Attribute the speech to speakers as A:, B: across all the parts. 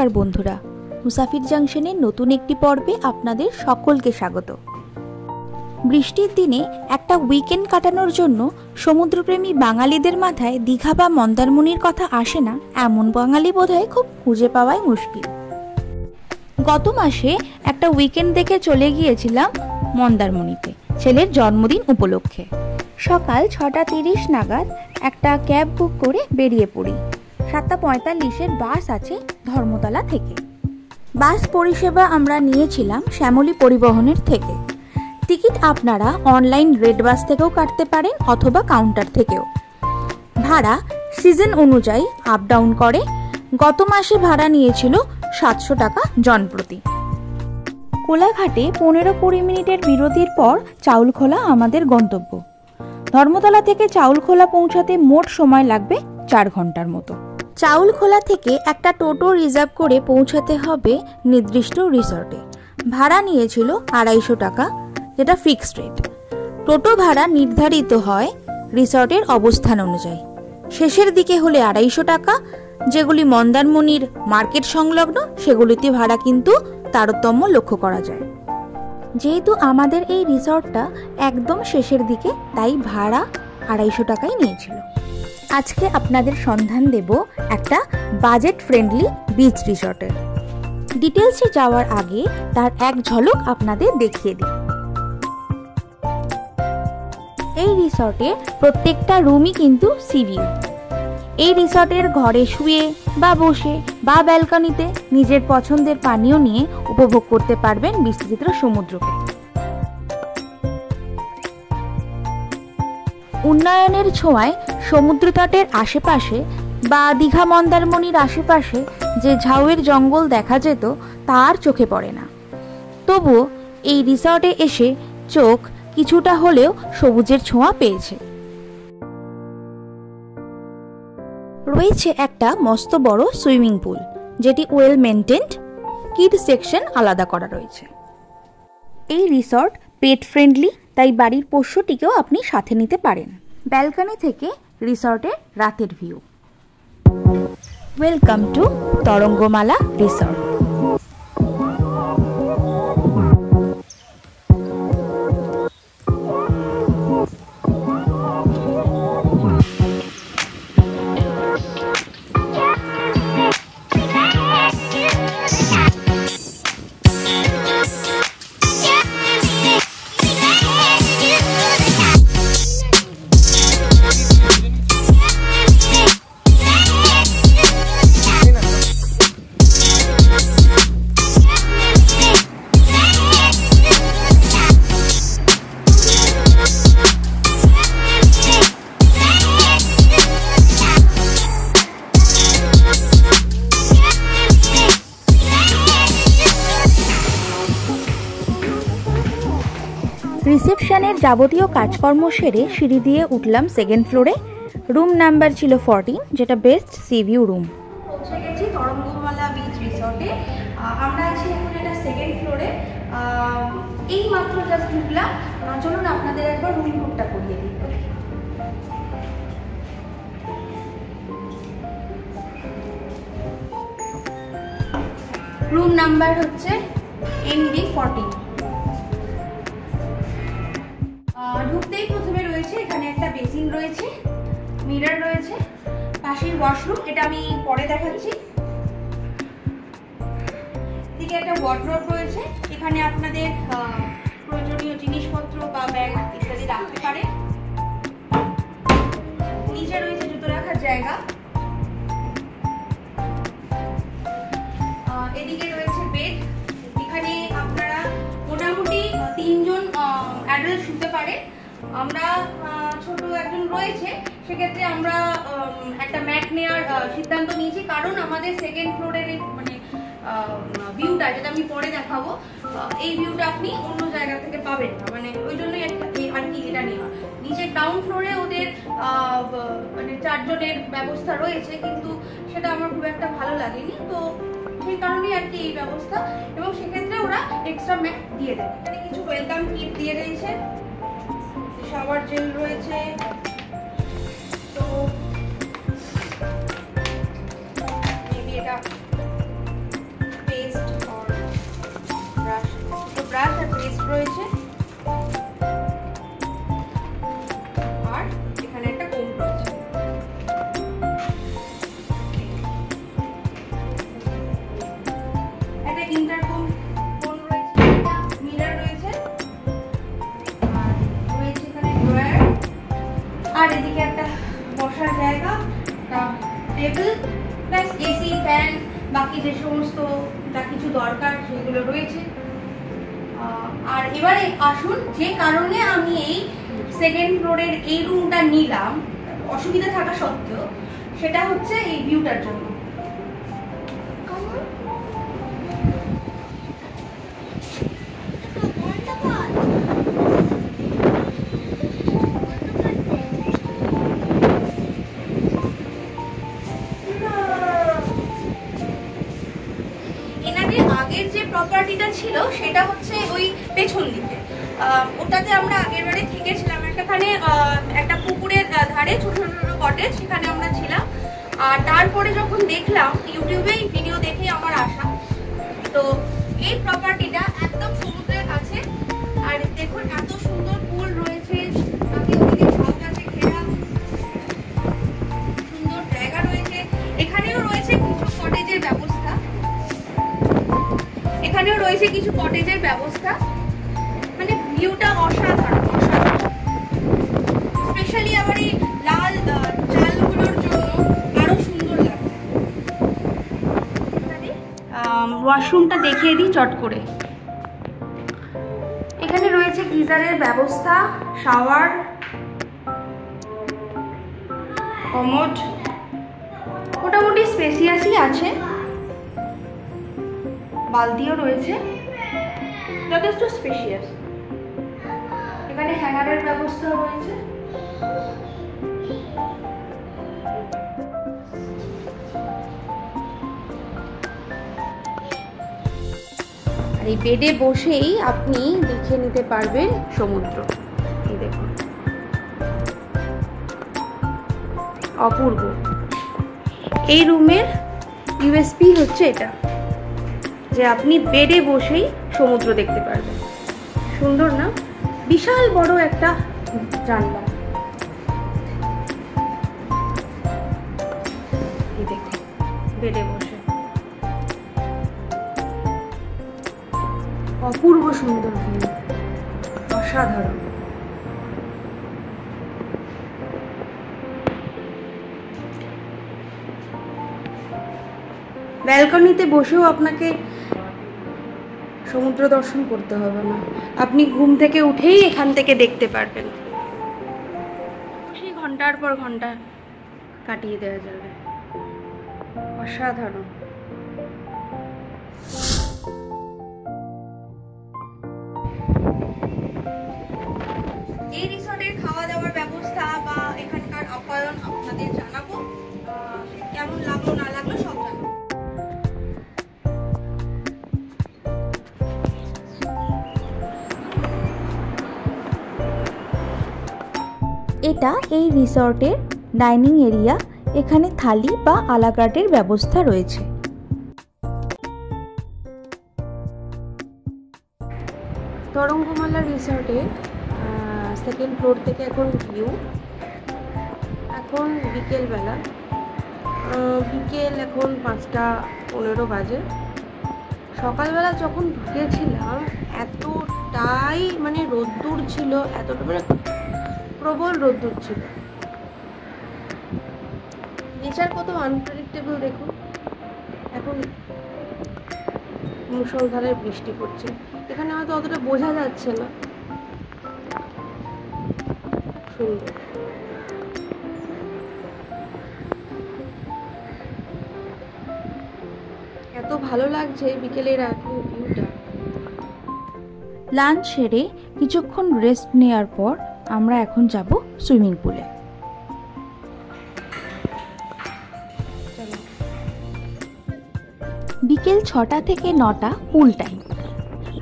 A: নমস্কার বন্ধুরা, মুসাফির জাংশনের নতুন একটি পর্বে আপনাদের সকলকে স্বাগত। বৃষ্টির দিনে একটা উইকেন্ড কাটানোর জন্য সমুদ্রপ্রেমী বাঙালিদের মাথায় দীঘা বা মন্দারমণির কথা আসে না এমন বাঙালি বোধহয় খুব খুঁজে পাওয়াই মুশকিল। গত মাসে একটা উইকেন্ড দেখে চলে গিয়েছিলাম মন্দারমণিতে ছেলের জন্মদিন উপলক্ষে। সকাল 6:30 নাগাদ একটা ক্যাব বুক করে বেরিয়ে পড়ি। 7:45-এর বাস আছে ধর্মতলা থেকে। বাস পরিষেবা আমরা নিয়েছিলাম শ্যামলী পরিবহনের থেকে। টিকিট আপনারা অনলাইন রেড বাস থেকেও কাটতে পারেন অথবা কাউন্টার থেকেও। ভাড়া সিজন অনুযায়ী আপ ডাউন করে। গত মাসে ভাড়া নিয়েছিল 700 টাকা জনপ্রতি। কোলাঘাটে 15-20 মিনিটের বিরতির পর চাউলখোলা আমাদের গন্তব্য। ধর্মতলা থেকে চাউলখোলা পৌঁছাতে মোট সময় লাগবে 4 ঘন্টার মতো। চাউলখোলা থেকে একটা টোটো রিজার্ভ করে পৌঁছাতে হবে নির্দিষ্ট রিসর্টে। ভাড়া নিয়েছিল 250 টাকা, যেটা ফিক্সড রেট। টোটো ভাড়া নির্ধারিত হয় রিসর্টের অবস্থান অনুযায়ী। শেষের দিকে হলে 250 টাকা, যেগুলি মন্দারমণির মার্কেট সংলগ্ন সেগুলিতে ভাড়া কিন্তু তারতম্য লক্ষ্য করা যায়। যেহেতু আমাদের এই রিসর্টটা একদম শেষের দিকে, তাই ভাড়া 250 টাকাই নিয়েছিল। আজকে আপনাদের সন্ধান দেব একটা বাজেট ফ্রেন্ডলি বিচ রিসর্টের। ডিটেলসে যাওয়ার আগে তার এক ঝলক আপনাদের দেখিয়ে দিই। এই রিসর্টে প্রত্যেকটা রুমই কিন্তু সি ভিউ। এই রিসর্টের ঘরে শুয়ে বা বসে বা ব্যালকনিতে নিজের পছন্দের পানীয় নিয়ে উপভোগ করতে পারবেন বিস্তৃত সমুদ্রকে। উন্নয়নের ছোঁয়ায় সমুদ্র তটের আশেপাশে বা দীঘা মন্দারমণির আশেপাশে যে ঝাউয়ের জঙ্গল দেখা যেত তা আর চোখে পড়ে না। তবুও এই রিসর্টে এসে চোখ কিছুটা হলেও সবুজের ছোঁয়া পেয়েছে। রয়েছে একটা মস্ত বড় সুইমিং পুল, যেটি ওয়েল মেনটেন্ড। কিড সেকশন আলাদা করা রয়েছে। এই রিসর্ট পেট ফ্রেন্ডলি, তাই বাড়ির পোষ্যটিকেও আপনি সাথে নিতে পারেন। ব্যালকনি থেকে রিসর্টের রাতের view. Welcome to Tarangamala resort. রিসেপশনের যাবতীয় কাজকর্ম সেরে সিঁড়ি দিয়ে উঠলাম সেকেন্ড ফ্লোরে। রুম নাম্বার ছিল 14, যেটা বেস্ট সি ভিউ রুম। পৌঁছে গেছি তরঙ্গমালা বিচ রিসর্টে। আমরা আছি এখন এটা সেকেন্ড ফ্লোরে। এই মাত্র জাস্ট ঢুকলাম। চলুন আপনাদের একবার রুম টুরটা করিয়ে দিই। রুম নাম্বার হচ্ছে MD14। ঢুকতেই প্রথমে রয়েছে এখানে একটা বেসিন রয়েছে, মিরর রয়েছে, পাশের ওয়াশরুম, এটা আমি পরে দেখাচ্ছি। এদিকে একটা ওয়ার্ডরোব রয়েছে, এখানে আপনাদের প্রয়োজনীয় জিনিসপত্র বা ব্যাগ ইত্যাদি রাখতে পারে। নিচে রয়েছে জুতো রাখার জায়গা। এদিকে রয়েছে বেড। এখানে আপনারা মোটামুটি 3 জন অ্যাডাল্ট শুতে পারে। আমরা ছোট একজন রয়েছে, সেক্ষেত্রে আমরা একটা ম্যাট নেওয়ার সিদ্ধান্ত নিয়েছি, কারণ আমাদের সেকেন্ড ফ্লোরের মানে ভিউটা, যেটা আমি পরে দেখাবো, এই ভিউটা আপনি অন্য জায়গা থেকে পাবেন না, মানে ওই জন্যই আর কি এটা নেওয়া। নিচে গ্রাউন্ড ফ্লোরে ওদের মানে 4 জনের ব্যবস্থা রয়েছে, কিন্তু সেটা আমার খুব একটা ভালো লাগেনি, তো সেই কারণেই আর কি এই ব্যবস্থা। এবং সেক্ষেত্রে ওরা এক্সট্রা ম্যাট দিয়ে দেবে। এখানে কিছু ওয়েলকাম কিট দিয়ে রয়েছে, শাওয়ার জেল রয়েছে, তো এটা রয়েছে, আর এখানে একটা কোণ রয়েছে। একটা ইন্টারকম কোণ রয়েছে, একটা মিরর রয়েছে, আর রয়েছে এখানে ড্রয়ার, আর এদিকে একটা বসার জায়গা, একটা টেবিল, প্লাস এসি, ফ্যান, বাকি যে সমস্ত যা কিছু দরকার সেগুলো রয়েছে। আর এবারে আসুন, যে কারণে আমি এই সেকেন্ড ফ্লোরের এই রুমটা নিলাম অসুবিধা থাকা সত্ত্বেও, সেটা হচ্ছে এই ভিউটার জন্য। আগের যে প্রপার্টিটা ছিল সেটা হচ্ছে ওই পেছন দিকে, ওটাতে আমরা আগের বারে থেকেছিলাম একটাখানে, একটা পুকুরের ধারে ছোট ছোট কটেজ, সেখানে আমরা ছিলাম। আর তারপরে যখন দেখলাম ইউটিউবেই ভিডিও দেখে আমার আসা, তো এই প্রপার্টিটা একদম সমুদ্রের কাছে। আর দেখুন এত সুন্দর পুল রয়েছে, ওদিকে ঝাউ গাছে ঘেরা সুন্দর জায়গা রয়েছে। এখানেও রয়েছে কিছু কটেজের ব্যবস্থা, এখানেও রয়েছে কিছু কটেজের ব্যবস্থা। মানে ভিউটা অসাধারণ, অসাধারণ। স্পেশালি আবার এই লাল চালগুলোর জন্য আরো সুন্দর লাগে। ওয়াশরুমটা দেখিয়ে দিই চট করে। এখানে রয়েছে গিজারের ব্যবস্থা, শাওয়ার, কমোড, মোটামুটি স্পেসিয়াসই আছে। বালতিও রয়েছে, যথেষ্ট স্পেশিয়াস। এখানে হ্যাঙ্গারের ব্যবস্থা রয়েছে। আর এই বেডে বসেই আপনি দেখে নিতে পারবেন সমুদ্র। এই দেখুন, অপূর্ব। এই রুমের ইউএসপি হচ্ছে এটা, যে আপনি বেডে বসেই সমুদ্র দেখতে পারবেন। সুন্দর না? বিশাল বড় একটা জানলা। এই দেখুন, বেডে বসে অপূর্ব সুন্দর ভিউ, অসাধারণ। ব্যালকনিতে বসেও আপনাকে সমুদ্র দর্শন করতে হবে না, আপনি ঘুম থেকে উঠেই এখান থেকে দেখতে পারবেন। সেই ঘন্টার পর ঘন্টা কাটিয়ে দেওয়া যাবে। অসাধারণ। এই রিসর্টের খাওয়া দাওয়ার ব্যবস্থা বা এখানকার আপ্যায়ন আপনাদের জানাবো, কেমন লাগলো না লাগলো সব জানাবো। এটা এই রিসর্টের ডাইনিং এরিয়া। এখানে থালি বা আলাকার্টের ব্যবস্থা রয়েছে। তরঙ্গমালা রিসর্টের সেকেন্ড ফ্লোর থেকে এখন ভিউ। এখন বিকেলবেলা, বিকেল এখন 5:15 বাজে। সকালবেলা যখন ঢুকেছিলাম এতটাই মানে রোদ্দুর ছিল, এতটা মানে প্রবল রোদ্দুর ছিল। নেচার কত আনপ্রেডিক্টেবল দেখুন। এখন মুষলধারে বৃষ্টি পড়ছে, এখানে হয়তো অতটা বোঝা যাচ্ছে না। সুন্দর। এত ভালো লাগছে বিকেলের এখন ভিউটা। লাঞ্চ সেরে কিছুক্ষণ রেস্ট নেওয়ার পর আমরা এখন যাব সুইমিং পুলে। বিকেল 6টা থেকে 9টা পুল টাইম।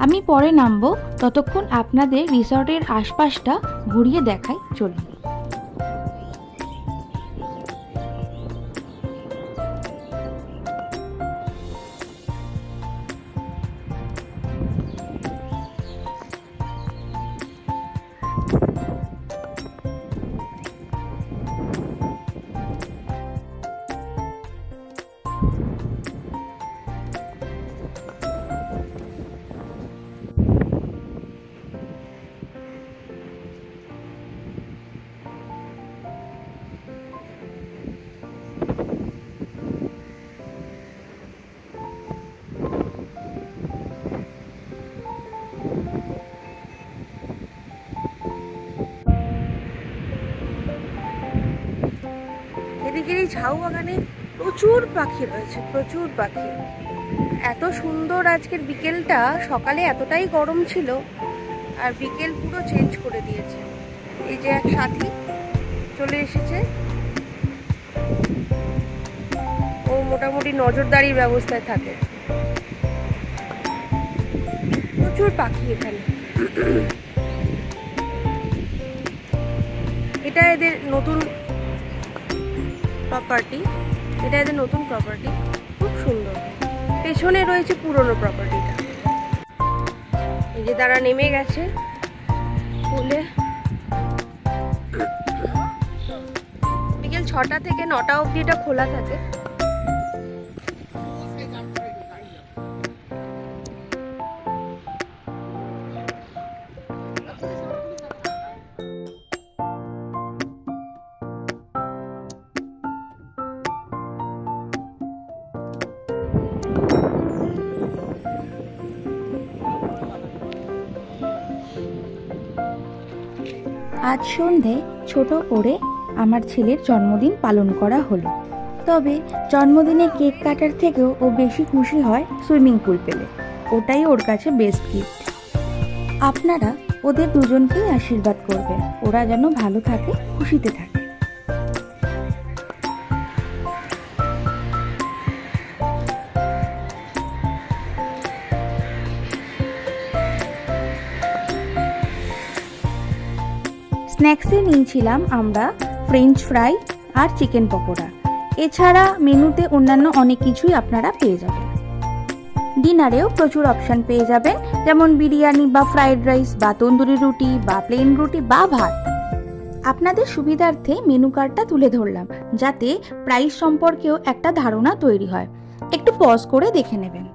A: আমি পরে নামবো, ততক্ষণ আপনাদের রিসর্টের আশপাশটা ঘুরিয়ে দেখাই। চলুন।
B: এদিকের এই ঝাউ বাগানে প্রচুর পাখি রয়েছে, প্রচুর পাখি। এত সুন্দর আজকের বিকেলটা। সকালে এতটাই গরম ছিল আর বিকেল পুরো চেঞ্জ করে দিয়েছে। এই যে এক সাথী চলে এসেছে, ও মোটামুটি নজরদারির ব্যবস্থায় থাকে। প্রচুর পাখি এখানে। এটা এদের নতুন প্রপার্টি, এটা এদের নতুন প্রপার্টি, খুব সুন্দর। পেছনে রয়েছে পুরনো প্রপার্টিটা। এই যে তারা নেমে গেছে ফুলে। বিকেল 6টা থেকে 9টা অবধি এটা খোলা থাকে।
A: আজ সন্ধে ছোট করে আমার ছেলের জন্মদিন পালন করা হলো। তবে জন্মদিনে কেক কাটার থেকেও ও বেশি খুশি হয় সুইমিং পুল পেলে। ওটাই ওর কাছে বেস্ট গিফট। আপনারা ওদের দুজনকেই আশীর্বাদ করবেন, ওরা যেন ভালো থাকে, খুশিতে থাকে। স্ন্যাক্সে নিয়েছিলাম আমরা ফ্রেঞ্চ ফ্রাই আর চিকেন পকোড়া। এছাড়া মেনুতে অন্যান্য অনেক কিছুই আপনারা পেয়ে যাবেন। ডিনারেও প্রচুর অপশান পেয়ে যাবেন, যেমন বিরিয়ানি বা ফ্রাইড রাইস বা তন্দুরি রুটি বা প্লেন রুটি বা ভাত। আপনাদের সুবিধার্থে মেনু কার্ডটা তুলে ধরলাম, যাতে প্রাইস সম্পর্কেও একটা ধারণা তৈরি হয়। একটু পজ করে দেখে নেবেন।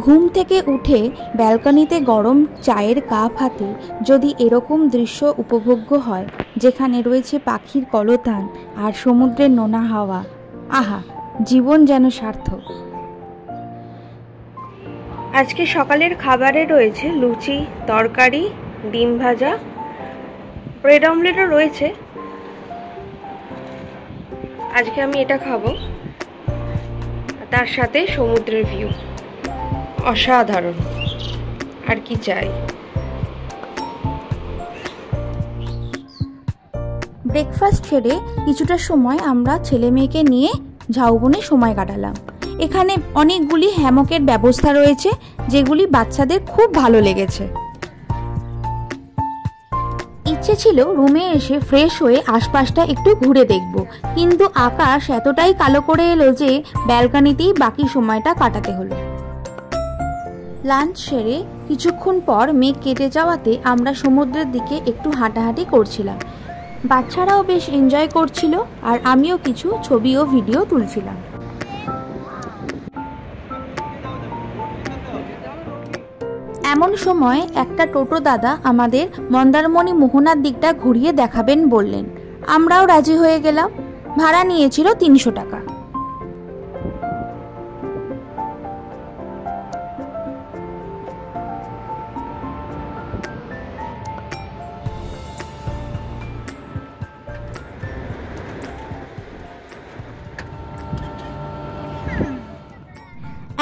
A: ঘুম থেকে উঠে ব্যালকনিতে গরম চায়ের কাপ হাতে যদি এরকম দৃশ্য উপভোগ্য হয়, যেখানে রয়েছে পাখির কলতান আর সমুদ্রের নোনা হাওয়া, আহা, জীবন যেন সার্থক।
B: আজকে সকালের খাবারে রয়েছে লুচি, তরকারি, ডিম ভাজা, ব্রেড অমলেটও রয়েছে। আজকে আমি এটা খাবো, তার সাথে সমুদ্রের ভিউ অসাধারণ। আর কি চাই।
A: ব্রেকফাস্ট সেরে কিছুটা সময় আমরা ছেলে মেয়েকে নিয়ে ঝাউবনে সময় কাটালাম। এখানে অনেকগুলি হ্যামকের ব্যবস্থা রয়েছে, যেগুলি বাচ্চাদের খুব ভালো লেগেছে। ইচ্ছে ছিল রুমে এসে ফ্রেশ হয়ে আশপাশটা একটু ঘুরে দেখব, কিন্তু আকাশ এতটাই কালো করে এলো যে ব্যালকনিতেই বাকি সময়টা কাটাতে হলো। লাঞ্চ সেরে কিছুক্ষণ পর মেঘ কেটে যাওয়াতে আমরা সমুদ্রের দিকে একটু হাঁটাহাঁটি করছিলাম। বাচ্চারাও বেশ এনজয় করছিল, আর আমিও কিছু ছবি ও ভিডিও তুলছিলাম। এমন সময় একটা টোটো দাদা আমাদের মন্দারমণি মোহনার দিকটা ঘুরিয়ে দেখাবেন বললেন। আমরাও রাজি হয়ে গেলাম। ভাড়া নিয়েছিল 300 টাকা।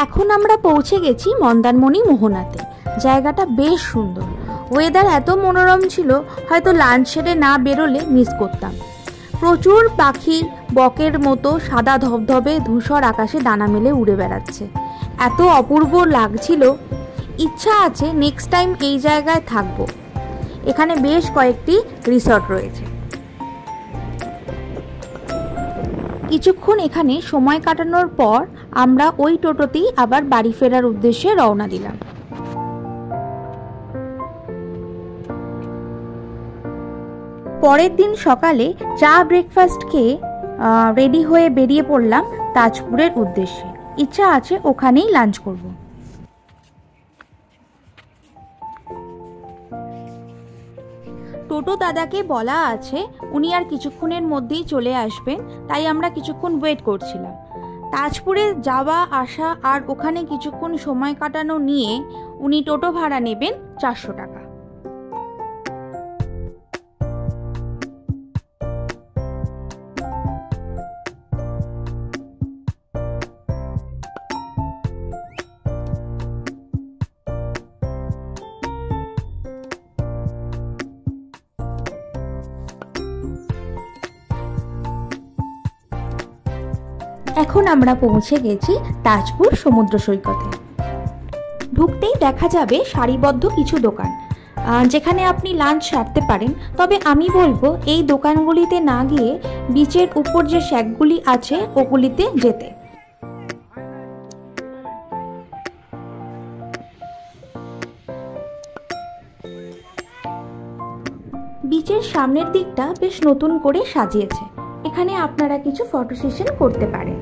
A: এখন আমরা পৌঁছে গেছি মন্দারমণি মোহনাতে। জায়গাটা বেশ সুন্দর, ওয়েদার এত মনোরম ছিল, হয়তো লাঞ্চ সেরে না বেরোলে মিস করতাম। প্রচুর পাখি বকের মতো সাদা ধবধবে ধূসর আকাশে ডানা মেলে উড়ে বেড়াচ্ছে। এত অপূর্ব লাগছিল। ইচ্ছা আছে নেক্সট টাইম এই জায়গায় থাকবো। এখানে বেশ কয়েকটি রিসর্ট রয়েছে। কিছুক্ষণ এখানে সময় কাটানোর পর আমরা ওই টোটোতেই আবার বাড়ি ফেরার উদ্দেশ্যে রওনা দিলাম। পরের দিন সকালে চা ব্রেকফাস্ট খেয়ে রেডি হয়ে বেরিয়ে পড়লাম তাজপুরের উদ্দেশ্যে। ইচ্ছা আছে ওখানেই লাঞ্চ করব। টোটো দাদাকে বলা আছে উনি আর কিছুক্ষণের মধ্যেই চলে আসবেন, তাই আমরা কিছুক্ষণ ওয়েট করছিলাম। তাজপুরে যাওয়া আসা আর ওখানে কিছুক্ষণ সময় কাটানো নিয়ে উনি টোটো ভাড়া নেবেন 400 টাকা। এখন আমরা পৌঁছে গেছি তাজপুর সমুদ্র সৈকতে। ঢুকতেই দেখা যাবে সারিবদ্ধ কিছু দোকান, যেখানে আপনি লাঞ্চ সারতে পারেন। তবে আমি বলবো এই দোকানগুলিতে না গিয়ে বিচের উপর যে শ্যাকগুলি আছে ওগুলিতে যেতে। বিচের সামনের দিকটা বেশ নতুন করে সাজিয়েছে, এখানে আপনারা কিছু ফটো সেশন করতে পারেন।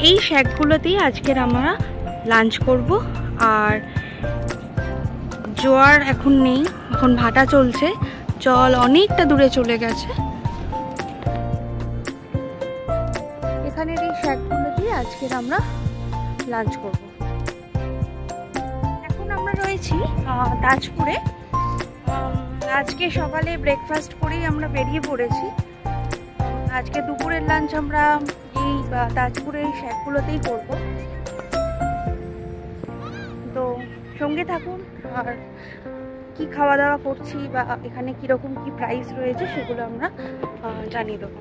A: এই শ্যাকগুলোতেই আজকের আমরা লাঞ্চ করব। আর জোয়ার এখন নেই, এখন ভাটা চলছে, জল অনেকটা দূরে চলে গেছে। এখানের এই শ্যাকগুলোতেই আজকের আমরা লাঞ্চ করব। এখন আমরা রয়েছি তাজপুরে। আজকে সকালে ব্রেকফাস্ট করেই আমরা বেরিয়ে পড়েছি। আজকে দুপুরের লাঞ্চ আমরা এই তাজপুরের এই শ্যাকগুলোতেই করব। তো সঙ্গে থাকুন, আর কি খাওয়া দাওয়া করছি বা এখানে কিরকম কি প্রাইস রয়েছে সেগুলো আমরা জানিয়ে দেবো।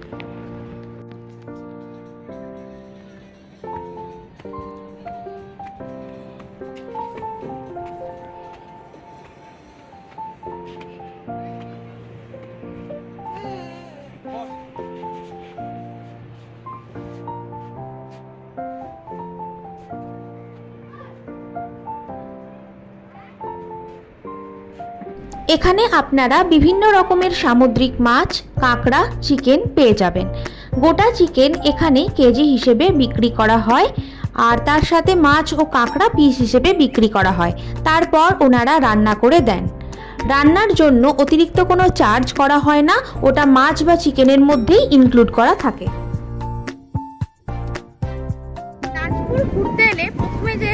A: এখানে আপনারা বিভিন্ন রকমের সামুদ্রিক মাছ, কাঁকড়া, চিকেন পেয়ে যাবেন। গোটা চিকেন এখানে কেজি হিসেবে বিক্রি করা হয়, আর তার সাথে মাছ ও কাঁকড়া পিস হিসেবে বিক্রি করা হয়। তারপর ওনারা রান্না করে দেন। রান্নার জন্য অতিরিক্ত কোনো চার্জ করা হয় না, ওটা মাছ বা চিকেনের মধ্যেই ইনক্লুড করা থাকে। তাজপুর ঘুরতে এলে প্রথমে যে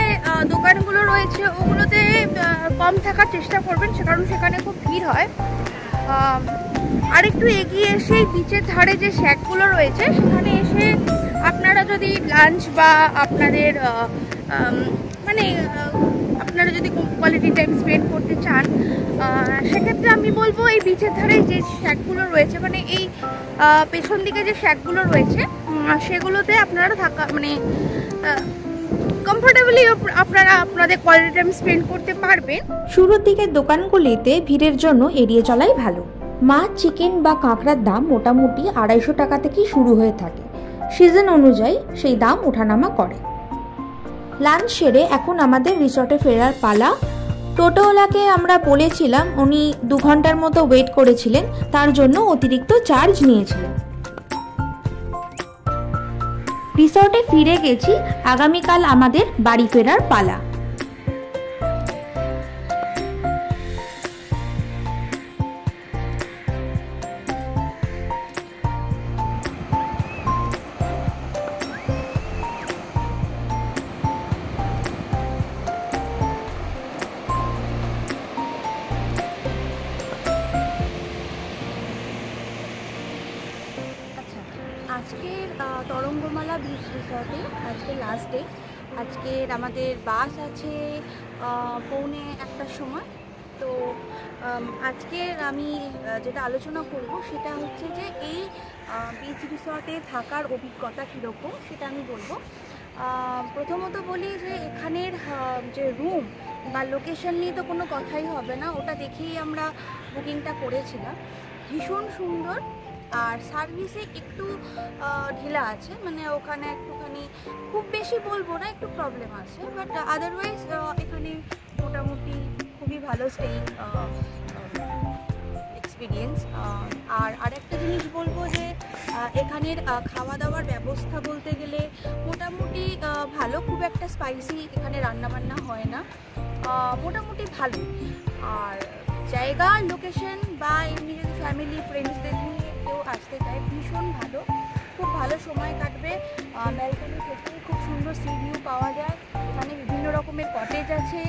A: দোকানগুলো রয়েছে ওগুলোতে কম থাকার চেষ্টা করবেন, কারণ সেখানে খুব ভিড় হয়। আর একটু এগিয়ে এসে বিচের ধারে যে শ্যাকগুলো রয়েছে সেখানে এসে আপনারা যদি লাঞ্চ বা আপনাদের আপনারা যদি কোয়ালিটি টাইম স্পেন্ড করতে চান, সেক্ষেত্রে আমি বলবো এই বিচের ধারে যে শ্যাকগুলো রয়েছে, মানে এই পেছন দিকে যে শ্যাকগুলো রয়েছে সেগুলোতে আপনারা থাকা কমফোর্টেবলি আপনারা আপনাদের কোয়ালিটি টাইম স্পেন্ড করতে পারবেন। শুরুর দিকের দোকানগুলিতে ভিড়ের জন্য এড়িয়ে চলাই ভালো। মাছ, চিকেন বা কাঁকড়ার দাম মোটামুটি 250 টাকা থেকেই শুরু হয়ে থাকে। সিজন অনুযায়ী সেই দাম ওঠানামা করে। লাঞ্চ সেরে এখন আমাদের রিসর্টে ফেরার পালা। টোটোওয়ালাকে আমরা বলেছিলাম, উনি 2 ঘন্টার মতো ওয়েট করেছিলেন, তার জন্য অতিরিক্ত চার্জ নিয়েছিলেন। রিসর্টে ফিরে গেছি, আগামীকাল আমাদের বাড়ি ফেরার পালা। আজকের তরঙ্গমালা বিচ রিসর্টে আজকে লাস্ট ডে। আজকের আমাদের বাস আছে 1:45-1টার সময়। তো আজকের আমি যেটা আলোচনা করব সেটা হচ্ছে যে এই বিচ রিসর্টে থাকার অভিজ্ঞতা কীরকম সেটা আমি বলবো। প্রথমত বলি যে এখানের যে রুম
B: বা লোকেশন নিয়ে তো কোনো কথাই হবে না, ওটা দেখেই আমরা বুকিংটা করেছিলাম। ভীষণ সুন্দর, আর সার্ভিসে একটু ঢিলা আছে, মানে ওখানে একটুখানি, খুব বেশি বলবো না, একটু প্রবলেম আছে, বাট আদারওয়াইজ এখানে মোটামুটি খুবই ভালো স্টে এক্সপিরিয়েন্স। আর আরেকটা জিনিস বলবো যে এখানের খাওয়া দাওয়ার ব্যবস্থা বলতে গেলে মোটামুটি ভালো, খুব একটা স্পাইসি এখানে রান্নাবান্না হয় না, মোটামুটি ভালো। আর জায়গা, লোকেশন বা এমনি যদি ফ্যামিলি ফ্রেন্ডসদের নিয়ে কেউ আসতে চায়, ভীষণ ভালো, খুব ভালো সময় কাটবে। ব্যালকনি থেকে খুব সুন্দর সি ভিউ পাওয়া যায়। এখানে বিভিন্ন রকমের কটেজ আছে,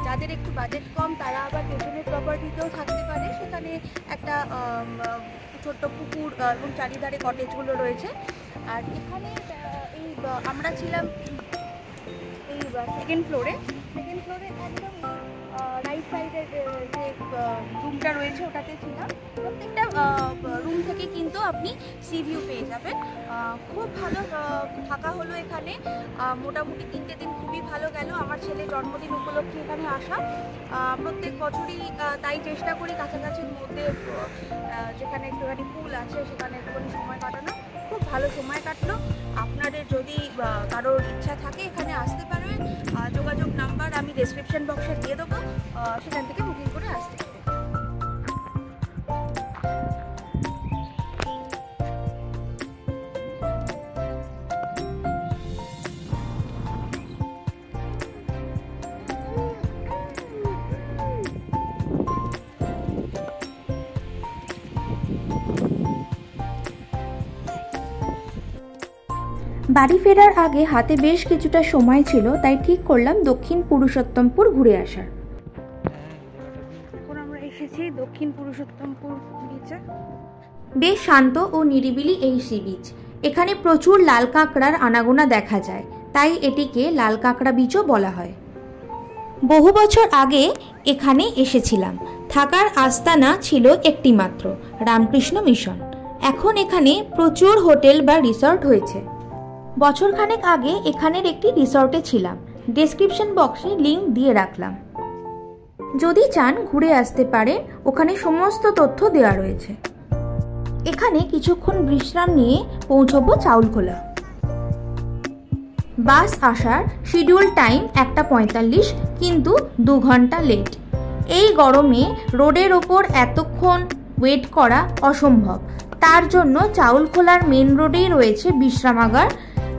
B: যাদের একটু বাজেট কম তারা আবার পেছনের প্রপার্টিতেও থাকতে পারে, সেখানে একটা ছোট্ট পুকুর এবং চারিধারে কটেজগুলো রয়েছে। আর এখানে এই আমরা ছিলাম এই সেকেন্ড ফ্লোরে একদম রাইট সাইডের যে রুমটা রয়েছে ওটাতে ছিলাম। প্রত্যেকটা রুম থেকে কিন্তু আপনি সি ভিউ পেয়ে যাবেন। খুব ভালো থাকা হলো এখানে, মোটামুটি 3টে দিন খুবই ভালো গেল। আমার ছেলে জন্মদিন উপলক্ষে এখানে আসা, প্রত্যেক বছরই তাই চেষ্টা করি কাছাকাছির মধ্যে যেখানে একটুখানি পুল আছে সেখানে একটুখানি সময় কাটানো। খুব ভালো সময় কাটলো। আপনাদের যদি কারোর ইচ্ছা থাকে এখানে আসতে পারবেন, যোগাযোগ নাম্বার আমি ডেসক্রিপশন বক্সে দিয়ে দেবো, সেখান থেকে বুকিং করে আসতে পারবেন।
A: বাড়ি ফেরার আগে হাতে বেশ কিছুটা সময় ছিল, তাই ঠিক করলাম দক্ষিণ পুরুষোত্তমপুর ঘুরে আসার।
B: এখন আমরা এসেছি দক্ষিণ পুরুষোত্তমপুর বিচে।
A: বেশ শান্ত ও নিরিবিলি এই সি বিচ। এখানে প্রচুর লাল কাঁকড়ার আনাগোনা দেখা যায়, তাই এটিকে লাল কাঁকড়া বিচও বলা হয়। বহু বছর আগে এখানে এসেছিলাম। থাকার আস্তানা ছিল একটি মাত্র, রামকৃষ্ণ মিশন। এখন এখানে প্রচুর হোটেল বা রিসর্ট হয়েছে। বছরখানেক আগে এখানের একটি রিসর্টে ছিলাম, ডেসক্রিপশন বক্সে লিংক দিয়ে রাখলাম। যদি চান ঘুরে আসতে পারেন, ওখানে সমস্ত তথ্য দেওয়া রয়েছে। এখানে কিছুক্ষণ বিশ্রাম নিয়ে পৌঁছবো চাউলখোলা। বাস আসার শিডিউল টাইম 1:45, কিন্তু 2 ঘন্টা লেট। এই গরমে রোডের ওপর এতক্ষণ ওয়েট করা অসম্ভব। তার জন্য চাউলখোলার মেন রোডেই রয়েছে বিশ্রামাগার,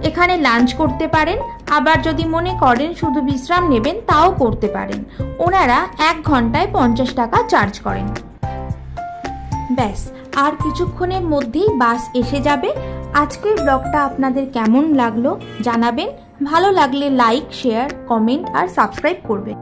A: এখানে লাঞ্চ করতে পারেন। আবার যদি মনে করেন শুধু বিশ্রাম নেবেন তাও করতে পারেন। ওনারা 1 ঘন্টায় 50 টাকা চার্জ করেন। ব্যাস, আর কিছুক্ষণের মধ্যেই বাস এসে যাবে। আজকের ব্লগটা আপনাদের কেমন লাগলো জানাবেন। ভালো লাগলে লাইক, শেয়ার, কমেন্ট আর সাবস্ক্রাইব করবেন।